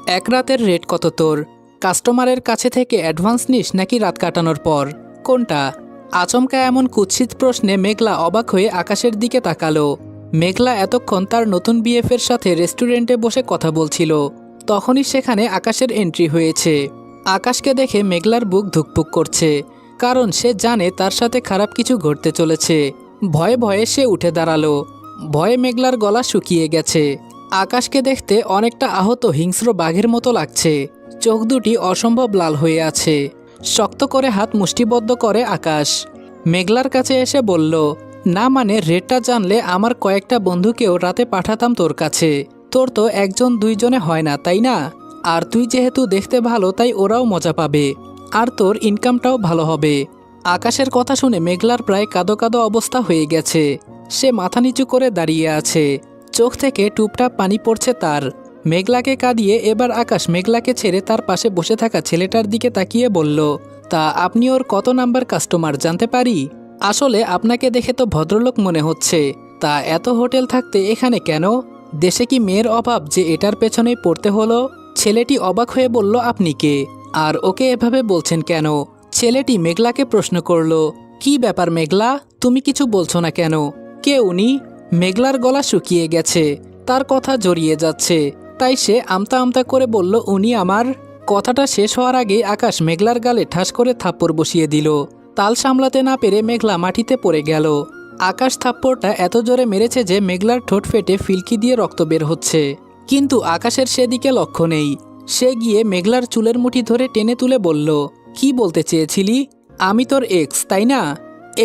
এক রাতের রেট কত তোর? কাস্টমারের কাছে থেকে অ্যাডভান্স নিস নাকি রাত কাটানোর পর? কোনটা? আচমকা এমন কুৎসিত প্রশ্নে মেঘলা অবাক হয়ে আকাশের দিকে তাকালো। মেঘলা এতক্ষণ তার নতুন বিএফের সাথে রেস্টুরেন্টে বসে কথা বলছিল। তখনই সেখানে আকাশের এন্ট্রি হয়েছে। আকাশকে দেখে মেঘলার বুক ধুকপুক করছে, কারণ সে জানে তার সাথে খারাপ কিছু ঘটতে চলেছে। ভয়ে ভয়ে সে উঠে দাঁড়ালো। ভয়ে মেঘলার গলা শুকিয়ে গেছে। আকাশকে দেখতে অনেকটা আহত হিংস্র বাঘের মতো লাগছে। চোখ দুটি অসম্ভব লাল হয়ে আছে। শক্ত করে হাত মুষ্টিবদ্ধ করে আকাশ মেঘলার কাছে এসে বলল, না মানে রেটটা জানলে আমার কয়েকটা বন্ধুকেও রাতে পাঠাতাম তোর কাছে। তোর তো একজন দুইজনে হয় না, তাই না? আর তুই যেহেতু দেখতে ভালো তাই ওরাও মজা পাবে, আর তোর ইনকামটাও ভালো হবে। আকাশের কথা শুনে মেঘলার প্রায় কাঁদো কাঁদো অবস্থা হয়ে গেছে। সে মাথা নিচু করে দাঁড়িয়ে আছে। চোখ থেকে টুপটাপ পানি পড়ছে তার। মেঘলাকে কাঁদিয়ে এবার আকাশ মেঘলাকে ছেড়ে তার পাশে বসে থাকা ছেলেটার দিকে তাকিয়ে বলল, তা আপনি ওর কত নাম্বার কাস্টমার জানতে পারি? আসলে আপনাকে দেখে তো ভদ্রলোক মনে হচ্ছে, তা এত হোটেল থাকতে এখানে কেন? দেশে কি মেয়ের অভাব যে এটার পেছনেই পড়তে হলো? ছেলেটি অবাক হয়ে বলল, আপনি কে? আর ওকে এভাবে বলছেন কেন? ছেলেটি মেঘলাকে প্রশ্ন করল, কি ব্যাপার মেঘলা, তুমি কিছু বলছো না কেন? কে উনি? মেঘলার গলা শুকিয়ে গেছে, তার কথা জড়িয়ে যাচ্ছে, তাই সে আমতা আমতা করে বলল, উনি আমার। কথাটা শেষ হওয়ার আগেই আকাশ মেঘলার গালে ঠাস করে থাপ্পড় বসিয়ে দিল। তাল সামলাতে না পেরে মেঘলা মাটিতে পড়ে গেল। আকাশ থাপ্পড়টা এত জোরে মেরেছে যে মেঘলার ঠোঁট ফেটে ফিলকি দিয়ে রক্ত বের হচ্ছে। কিন্তু আকাশের সেদিকে লক্ষ্য নেই। সে গিয়ে মেঘলার চুলের মুঠি ধরে টেনে তুলে বলল, কি বলতে চেয়েছিলি? আমি তোর এক্স, তাই না?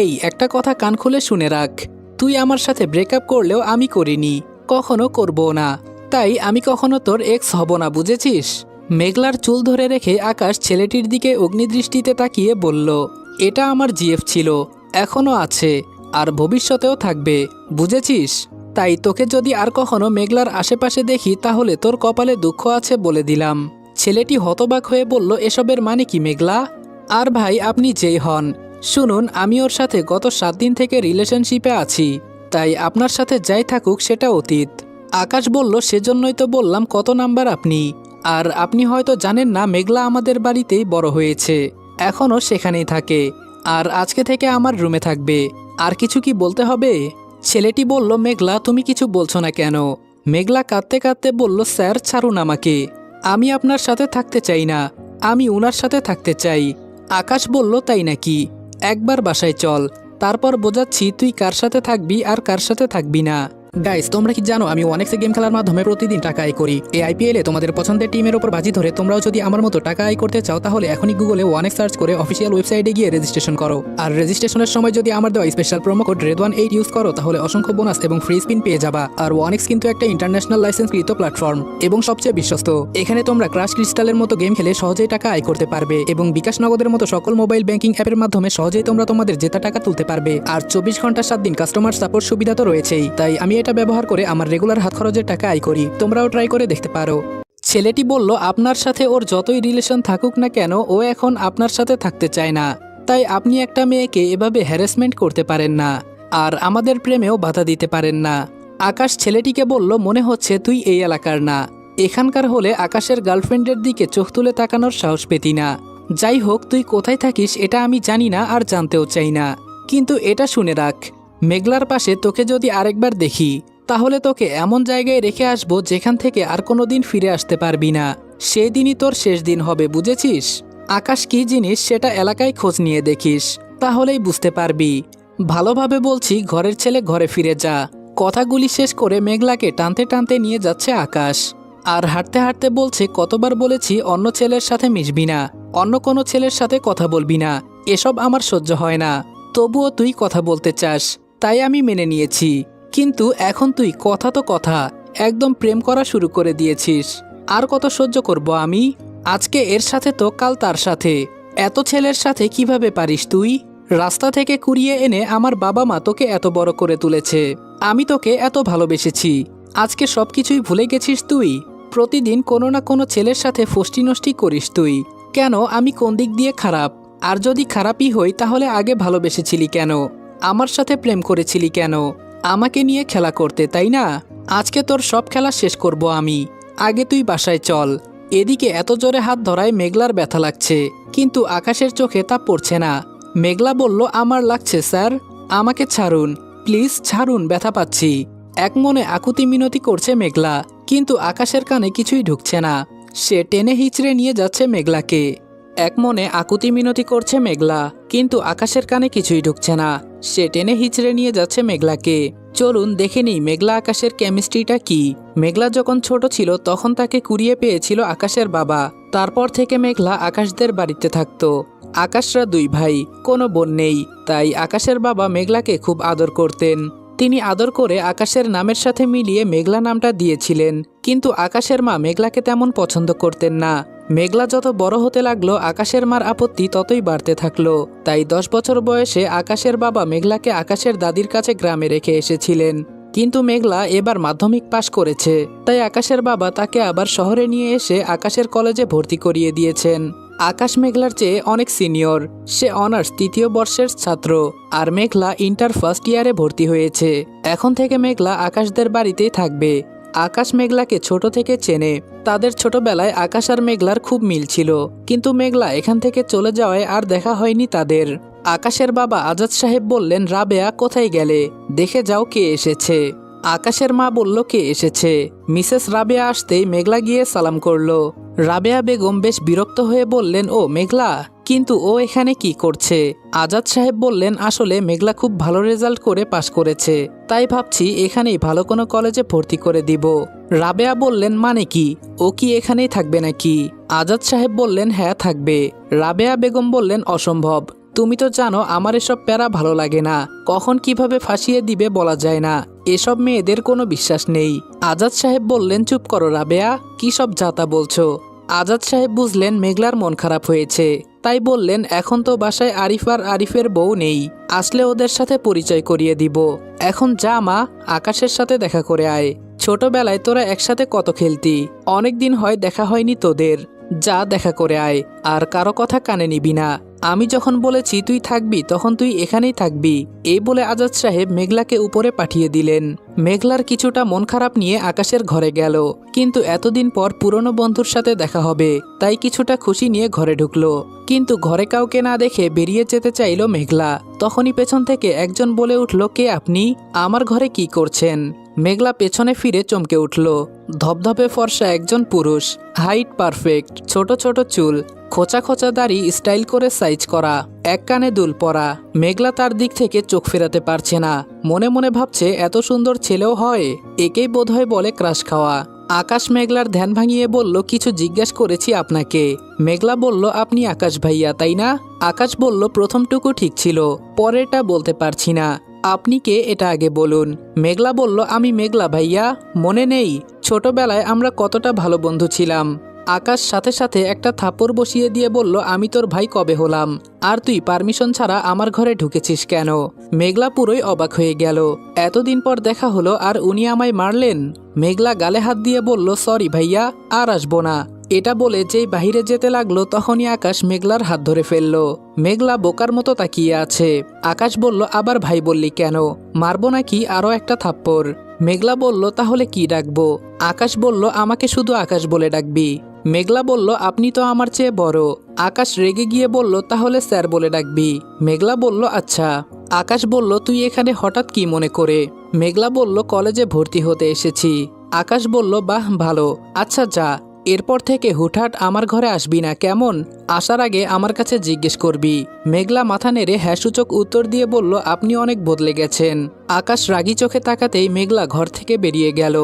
এই একটা কথা কান খুলে শুনে রাখ, তুই আমার সাথে ব্রেকআপ করলেও আমি করিনি, কখনো করবো না, তাই আমি কখনো তোর এক্স হব না, বুঝেছিস? মেঘলার চুল ধরে রেখে আকাশ ছেলেটির দিকে অগ্নিদৃষ্টিতে তাকিয়ে বলল, এটা আমার জিএফ ছিল, এখনো আছে, আর ভবিষ্যতেও থাকবে, বুঝেছিস? তাই তোকে যদি আর কখনো মেঘলার আশেপাশে দেখি তাহলে তোর কপালে দুঃখ আছে বলে দিলাম। ছেলেটি হতবাক হয়ে বলল, এসবের মানে কি মেঘলা? আর ভাই আপনি যেই হন, শুনুন, আমি ওর সাথে গত 7 দিন থেকে রিলেশনশিপে আছি, তাই আপনার সাথে যাই থাকুক সেটা অতীত। আকাশ বলল, সেজন্যই তো বললাম কত নাম্বার আপনি। আর আপনি হয়তো জানেন না, মেঘলা আমাদের বাড়িতেই বড় হয়েছে, এখনও সেখানেই থাকে, আর আজকে থেকে আমার রুমে থাকবে। আর কিছু কি বলতে হবে? ছেলেটি বলল, মেঘলা তুমি কিছু বলছো না কেন? মেঘলা কাঁদতে কাঁদতে বলল, স্যার ছাড়ুন আমাকে, আমি আপনার সাথে থাকতে চাই না, আমি উনার সাথে থাকতে চাই। আকাশ বলল, তাই নাকি? একবার বাসায় চল, তারপর বোঝাচ্ছি তুই কার সাথে থাকবি আর কার সাথে থাকবি না। গাইস, তোমরা কি জানো আমি অনেক গেম খেলার মাধ্যমে প্রতিদিন টাকা আয় করি? এই আইপিএলে তোমাদের পছন্দের টিমের উপর বাজি ধরে তোমরাও যদি আমার মতো টাকা আয় করতে চাও তাহলে এখনই গুগলে অনেক সার্চ করে অফিসিয়াল ওয়েবসাইটে গিয়ে রেজিস্ট্রেশন করো। আর রেজিস্ট্রেশনের সময় যদি আমার দেওয়া special promo code RED18 use করো তাহলে অসংখ্য বোনাস এবং ফ্রি স্পিন পেয়ে যাবা। আর ওয়ানেক্স কিন্তু একটা ইন্টারন্যাশনাল লাইসেন্সকৃত প্ল্যাটফর্ম এবং সবচেয়ে বিশ্বস্ত। এখানে তোমরা ক্রাশ ক্রিস্টালের মতো গেম খেলে সহজেই টাকা আয় করতে পারবে এবং বিকাশ নগদের মতো সকল মোবাইল ব্যাংকিং অ্যাপের মাধ্যমে সহজেই তোমরা তোমাদের জেতা টাকা তুলতে পারবে। আর 24 ঘন্টা 7 দিন কাস্টমার সাপোর্ট সুবিধা তো রয়েছেই। তাই আমি এটা ব্যবহার করে আমার রেগুলার হাত খরচের টাকা আয় করি, তোমরাও ট্রাই করে দেখতে পারো। ছেলেটি বলল, আপনার সাথে ওর যতই রিলেশন থাকুক না কেন, ও এখন আপনার সাথে থাকতে চায় না, তাই আপনি একটা মেয়েকে এভাবে হ্যারাসমেন্ট করতে পারেন না, আর আমাদের প্রেমেও বাধা দিতে পারেন না। আকাশ ছেলেটিকে বলল, মনে হচ্ছে তুই এই এলাকার না, এখানকার হলে আকাশের গার্লফ্রেন্ডের দিকে চোখ তুলে তাকানোর সাহস পেতি না। যাই হোক, তুই কোথায় থাকিস এটা আমি জানি না আর জানতেও চাই না, কিন্তু এটা শুনে রাখ, মেঘলার পাশে তোকে যদি আরেকবার দেখি তাহলে তোকে এমন জায়গায় রেখে আসবো যেখান থেকে আর কোনো দিন ফিরে আসতে পারবি না। সেই দিনই তোর শেষ দিন হবে, বুঝেছিস? আকাশ কি জিনিস সেটা এলাকায় খোঁজ নিয়ে দেখিস, তাহলেই বুঝতে পারবি। ভালোভাবে বলছি, ঘরের ছেলে ঘরে ফিরে যা। কথাগুলি শেষ করে মেঘলাকে টানতে টানতে নিয়ে যাচ্ছে আকাশ। আর হাঁটতে হাঁটতে বলছে, কতবার বলেছি অন্য ছেলের সাথে মিশবি না, অন্য কোনো ছেলের সাথে কথা বলবি না, এসব আমার সহ্য হয় না। তবুও তুই কথা বলতে চাস, তাই আমি মেনে নিয়েছি। কিন্তু এখন তুই কথা তো কথা, একদম প্রেম করা শুরু করে দিয়েছিস। আর কত সহ্য করব আমি? আজকে এর সাথে তো কাল তার সাথে। এত ছেলের সাথে কিভাবে পারিস তুই? রাস্তা থেকে কুড়িয়ে এনে আমার বাবা মা তোকে এত বড় করে তুলেছে, আমি তোকে এত ভালোবেসেছি, আজকে সবকিছুই ভুলে গেছিস তুই? প্রতিদিন কোনো না কোনো ছেলের সাথে ফষ্টি নষ্টি করিস তুই। কেন, আমি কোন দিক দিয়ে খারাপ? আর যদি খারাপই হই তাহলে আগে ভালোবেসেছিলি কেন? আমার সাথে প্রেম করেছিলি কেন? আমাকে নিয়ে খেলা করতে, তাই না? আজকে তোর সব খেলা শেষ করব আমি। আগে তুই বাসায় চল, এদিকে এত জোরে হাত ধরায় মেঘলার ব্যথা লাগছে, কিন্তু আকাশের চোখে তা পড়ছে না। মেঘলা বলল, আমার লাগছে স্যার, আমাকে ছাড়ুন, প্লিজ ছাড়ুন, ব্যথা পাচ্ছি। এক মনে আকুতি মিনতি করছে মেঘলা, কিন্তু আকাশের কানে কিছুই ঢুকছে না। সে টেনে হিচড়ে নিয়ে যাচ্ছে মেঘলাকে। এক মনে আকুতি মিনতি করছে মেঘলা, কিন্তু আকাশের কানে কিছুই ঢুকছে না। সে টেনে হিচড়ে নিয়ে যাচ্ছে মেঘলাকে। চলুন দেখে নিই মেঘলা আকাশের কেমিস্ট্রিটা কি। মেঘলা যখন ছোট ছিল তখন তাকে কুড়িয়ে পেয়েছিল আকাশের বাবা। তারপর থেকে মেঘলা আকাশদের বাড়িতে থাকতো। আকাশরা দুই ভাই, কোনো বোন নেই, তাই আকাশের বাবা মেঘলাকে খুব আদর করতেন। তিনি আদর করে আকাশের নামের সাথে মিলিয়ে মেঘলা নামটা দিয়েছিলেন, কিন্তু আকাশের মা মেঘলাকে তেমন পছন্দ করতেন না। মেঘলা যত বড় হতে লাগলো আকাশের মার আপত্তি ততই বাড়তে থাকলো। তাই 10 বছর বয়সে আকাশের বাবা মেঘলাকে আকাশের দাদির কাছে গ্রামে রেখে এসেছিলেন। কিন্তু মেঘলা এবার মাধ্যমিক পাশ করেছে, তাই আকাশের বাবা তাকে আবার শহরে নিয়ে এসে আকাশের কলেজে ভর্তি করিয়ে দিয়েছেন। আকাশ মেঘলার চেয়ে অনেক সিনিয়র, সে অনার্স 3য় বর্ষের ছাত্র, আর মেঘলা ইন্টার ফার্স্ট ইয়ারে ভর্তি হয়েছে। এখন থেকে মেঘলা আকাশদের বাড়িতেই থাকবে। আকাশ মেঘলাকে ছোট থেকে চেনে। তাদের ছোটবেলায় আকাশ আর মেঘলার খুব মিল ছিল, কিন্তু মেঘলা এখান থেকে চলে যাওয়ায় আর দেখা হয়নি তাদের। আকাশের বাবা আজাদ সাহেব বললেন, রাবেয়া কোথায় গেলে, দেখে যাও কে এসেছে। আকাশের মা বলল, কে এসেছে। মিসেস রাবেয়া আসতেই মেঘলা গিয়ে সালাম করলো। রাবেয়া বেগম বেশ বিরক্ত হয়ে বললেন, ও মেঘলা, কিন্তু ও এখানে কি করছে। আজাদ সাহেব বললেন, আসলে মেঘলা খুব ভালো রেজাল্ট করে পাশ করেছে, তাই ভাবছি এখানেই ভালো কোনো কলেজে ভর্তি করে দিব। রাবেয়া বললেন, মানে কি, ও কি এখানেই থাকবে নাকি। আজাদ সাহেব বললেন, হ্যাঁ থাকবে। রাবেয়া বেগম বললেন, অসম্ভব, তুমি তো জানো আমার এসব প্যারা ভালো লাগে না, কখন কিভাবে ফাঁসিয়ে দিবে বলা যায় না, এসব মেয়েদের কোনো বিশ্বাস নেই। আজাদ সাহেব বললেন, চুপ করো রাবেয়া, কি সব যাতা বলছো। আজাদ সাহেব বুঝলেন মেঘলার মন খারাপ হয়েছে, তাই বললেন, এখন তো বাসায় আরিফ আর আরিফের বউ নেই, আসলে ওদের সাথে পরিচয় করিয়ে দিব। এখন যা মা, আকাশের সাথে দেখা করে আয়। ছোটবেলায় তোরা একসাথে কত খেলতি, অনেক দিন হয় দেখা হয়নি তোদের, যা দেখা করে আয়, আর কারো কথা কানে নিবি না। আমি যখন বলেছি তুই থাকবি তখন তুই এখানেই থাকবি। এই বলে আজাদ সাহেব মেঘলাকে উপরে পাঠিয়ে দিলেন। মেঘলার কিছুটা মন খারাপ নিয়ে আকাশের ঘরে গেল, কিন্তু এতদিন পর পুরনো বন্ধুর সাথে দেখা হবে, তাই কিছুটা খুশি নিয়ে ঘরে ঢুকলো। কিন্তু ঘরে কাউকে না দেখে বেরিয়ে যেতে চাইল মেঘলা। তখনই পেছন থেকে একজন বলে উঠল, কে আপনি, আমার ঘরে কি করছেন। মেঘলা পেছনে ফিরে চমকে উঠল। ধবধবে ফর্সা একজন পুরুষ, হাইট পারফেক্ট, ছোট ছোট চুল, খোঁচা খোঁচা দাড়ি স্টাইল করে সাইজ করা, এক কানে দুল পরা। মেঘলা তার দিক থেকে চোখ ফেরাতে পারছে না। মনে মনে ভাবছে, এত সুন্দর ছেলেও হয়, একেই বোধহয় বলে ক্রাশ খাওয়া। আকাশ মেঘলার ধ্যান ভাঙিয়ে বলল, কিছু জিজ্ঞেস করেছি আপনাকে। মেঘলা বলল, আপনি আকাশ ভাইয়া তাই না। আকাশ বলল, প্রথমটুকু ঠিক ছিল, পরেরটা বলতে পারছি না, আপনি কে এটা আগে বলুন। মেঘলা বলল, আমি মেঘলা ভাইয়া, মনে নেই ছোটবেলায় আমরা কতটা ভালো বন্ধু ছিলাম। আকাশ সাথে সাথে একটা থাপ্পড় বসিয়ে দিয়ে বলল, আমি তোর ভাই কবে হলাম, আর তুই পারমিশন ছাড়া আমার ঘরে ঢুকেছিস কেন। মেঘলা পুরোই অবাক হয়ে গেল, এতদিন পর দেখা হলো আর উনি আমায় মারলেন। মেঘলা গালে হাত দিয়ে বলল, সরি ভাইয়া, আর আসবো না। এটা বলে যেই বাহিরে যেতে লাগলো তখনই আকাশ মেঘলার হাত ধরে ফেলল। মেঘলা বোকার মতো তাকিয়ে আছে। আকাশ বলল, আবার ভাই বললি কেন, মারবো নাকি আরো একটা থাপ্পড়। মেঘলা বলল, তাহলে কি ডাকবো। আকাশ বলল, আমাকে শুধু আকাশ বলে ডাকবি। মেঘলা বলল, আপনি তো আমার চেয়ে বড়। আকাশ রেগে গিয়ে বলল, তাহলে স্যার বলে ডাকবি। মেঘলা বলল, আচ্ছা। আকাশ বলল, তুই এখানে হঠাৎ কি মনে করে। মেঘলা বলল, কলেজে ভর্তি হতে এসেছি। আকাশ বলল, বাহ ভালো, আচ্ছা যা, এরপর থেকে হুটহাট আমার ঘরে আসবি না কেমন, আসার আগে আমার কাছে জিজ্ঞেস করবি। মেঘলা মাথা নেড়ে হ্যাঁ সূচক উত্তর দিয়ে বলল, আপনি অনেক বদলে গেছেন। আকাশ রাগী চোখে তাকাতেই মেঘলা ঘর থেকে বেরিয়ে গেল।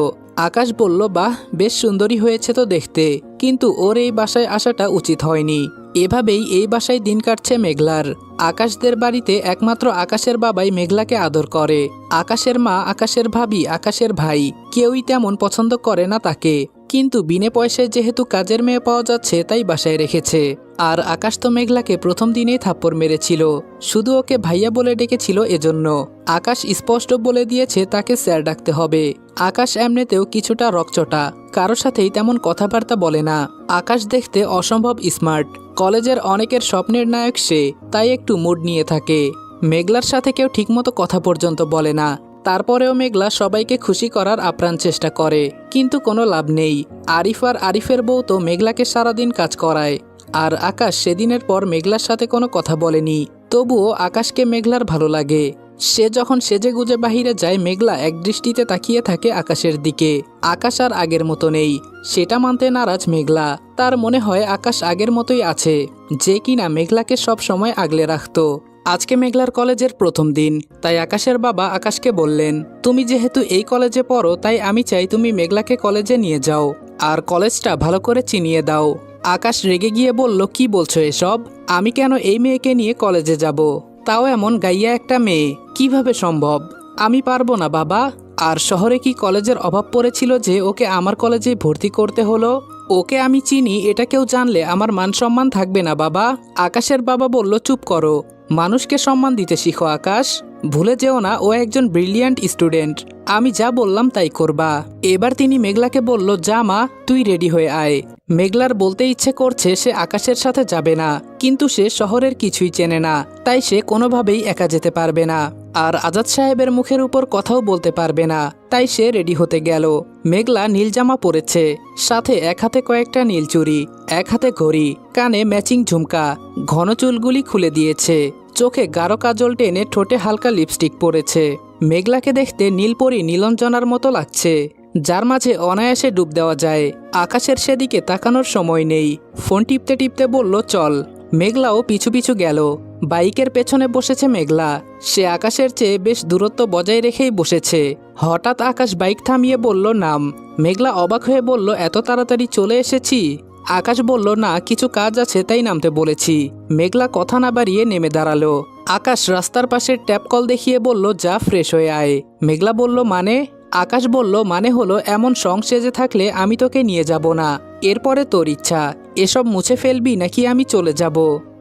আকাশ বলল, বাহ বেশ সুন্দরী হয়েছে তো দেখতে, কিন্তু ওর এই বাসায় আসাটা উচিত হয়নি। এভাবেই এই বাসায় দিন কাটছে মেঘলার। আকাশদের বাড়িতে একমাত্র আকাশের বাবাই মেঘলাকে আদর করে। আকাশের মা, আকাশের ভাবি, আকাশের ভাই কেউই তেমন পছন্দ করে না তাকে, কিন্তু বিনে পয়সায় যেহেতু কাজের মেয়ে পাওয়া যাচ্ছে তাই বাসায় রেখেছে। আর আকাশ তো মেঘলাকে প্রথম দিনেই থাপ্পড় মেরেছিল, শুধু ওকে ভাইয়া বলে ডেকেছিল এজন্য। আকাশ স্পষ্ট বলে দিয়েছে তাকে স্যার ডাকতে হবে। আকাশ এমনিতেও কিছুটা রকচটা, কারো সাথেই তেমন কথাবার্তা বলে না। আকাশ দেখতে অসম্ভব স্মার্ট, কলেজের অনেকের স্বপ্নের নায়ক সে, তাই একটু মুড নিয়ে থাকে। মেঘলার সাথে কেউ ঠিকমতো কথা পর্যন্ত বলে না, তারপরেও মেঘলা সবাইকে খুশি করার আপ্রাণ চেষ্টা করে, কিন্তু কোনো লাভ নেই। আরিফ আর আরিফের বউ তো মেঘলাকে সারাদিন কাজ করায়। আর আকাশ সেদিনের পর মেঘলার সাথে কোনো কথা বলেনি। তবুও আকাশকে মেঘলার ভালো লাগে। সে যখন সেজে গুজে বাহিরে যায়, মেঘলা একদৃষ্টিতে তাকিয়ে থাকে আকাশের দিকে। আকাশ আর আগের মতো নেই, সেটা মানতে নারাজ মেঘলা। তার মনে হয় আকাশ আগের মতোই আছে, যে কিনা মেঘলাকে সব সময় আগলে রাখতো। আজকে মেঘলার কলেজের প্রথম দিন, তাই আকাশের বাবা আকাশকে বললেন, তুমি যেহেতু এই কলেজে পড়ো, তাই আমি চাই তুমি মেঘলাকে কলেজে নিয়ে যাও আর কলেজটা ভালো করে চিনিয়ে দাও। আকাশ রেগে গিয়ে বলল, কি বলছো এসব? আমি কেন এই মেয়েকে নিয়ে কলেজে যাব? তাও এমন গাইয়া একটা মেয়ে, কিভাবে সম্ভব? আমি পারবো না বাবা। আর শহরে কি কলেজের অভাব পড়েছিল যে ওকে আমার কলেজে ভর্তি করতে হলো? ওকে আমি চিনি, এটা কেউ জানলে আমার মান সম্মান থাকবে না বাবা। আকাশের বাবা বলল, চুপ করো, মানুষকে সম্মান দিতে শিখো আকাশ। ভুলে যেও না ও একজন ব্রিলিয়ান্ট স্টুডেন্ট। আমি যা বললাম তাই করবা। এবার তিনি মেঘলাকে বলল, যা মা, তুই রেডি হয়ে আয়। মেঘলার বলতে ইচ্ছে করছে সে আকাশের সাথে যাবে না, কিন্তু সে শহরের কিছুই চেনে না, তাই সে কোনোভাবেই একা যেতে পারবে না। আর আজাদ সাহেবের মুখের উপর কথাও বলতে পারবে না, তাই সে রেডি হতে গেল। মেঘলা নীল জামা পরেছে, সাথে এক হাতে কয়েকটা নীল চুড়ি, এক হাতে ঘড়ি, কানে ম্যাচিং ঝুমকা, ঘন চুলগুলি খুলে দিয়েছে, চোখে গাঢ় কাজল টেনে ঠোঁটে হালকা লিপস্টিক পরেছে। মেঘলাকে দেখতে নীলপরী নীলাঞ্জনার মতো লাগছে, যার মাঝে অনায়াসে ডুব দেওয়া যায়। আকাশের সেদিকে তাকানোর সময় নেই, ফোন টিপতে টিপতে বলল, চল। মেঘলাও পিছু পিছু গেল। বাইকের পেছনে বসেছে মেঘলা। সে আকাশের চেয়ে বেশ দূরত্ব বজায় রেখেই বসেছে। হঠাৎ আকাশ বাইক থামিয়ে বলল, নাম। মেঘলা অবাক হয়ে বলল, এত তাড়াতাড়ি চলে এসেছি? আকাশ বলল, না, কিছু কাজ আছে তাই নামতে বলেছি। মেঘলা কথা না বাড়িয়ে নেমে দাঁড়ালো। আকাশ রাস্তার পাশের ট্যাপ কল দেখিয়ে বলল, যা ফ্রেশ হয়ে আয়। মেঘলা বলল, মানে? আকাশ বলল, মানে হলো এমন সং সেজে থাকলে আমি তোকে নিয়ে যাব না। এরপরে তোর ইচ্ছা, এসব মুছে ফেলবি নাকি আমি চলে যাব?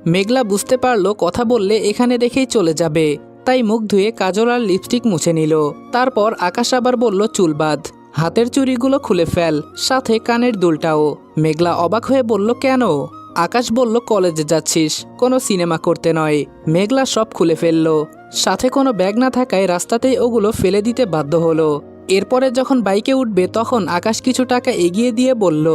মেঘলা বুঝতে পারলো কথা বললে এখানে রেখেই চলে যাবে, তাই মুখ ধুয়ে কাজল আর লিপস্টিক মুছে নিল। তারপর আকাশ আবার বলল, চুল বাঁধ, হাতের চুড়িগুলো খুলে ফেল, সাথে কানের দুলটাও। মেঘলা অবাক হয়ে বলল, কেন? আকাশ বলল, কলেজে যাচ্ছিস, কোনো সিনেমা করতে নয়। মেঘলা সব খুলে ফেলল, সাথে কোনো ব্যাগ না থাকায় রাস্তাতেই ওগুলো ফেলে দিতে বাধ্য হলো। এরপরে যখন বাইকে উঠবে তখন আকাশ কিছু টাকা এগিয়ে দিয়ে বলল,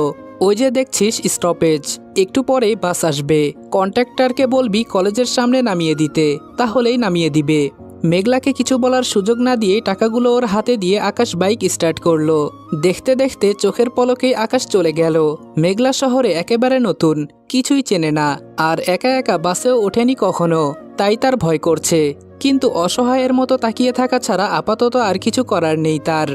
ওই যে দেখছিস স্টপেজ, একটু পরেই বাস আসবে, কন্ট্রাক্টরকে বলবি কলেজের সামনে নামিয়ে দিতে, তাহলেই নামিয়ে দিবে। মেঘলাকে কিছু বলার সুযোগ না দিয়ে টাকাগুলো ওর হাতে দিয়ে আকাশ বাইক স্টার্ট করলো। দেখতে দেখতে চোখের পলকেই আকাশ চলে গেল। মেঘলা শহরে একেবারে নতুন, কিছুই চেনে না, আর একা একা বাসেও ওঠেনি কখনো, তাই তার ভয় করছে। কিন্তু অসহায়ের মতো তাকিয়ে থাকা ছাড়া আপাতত আর কিছু করার নেই তার।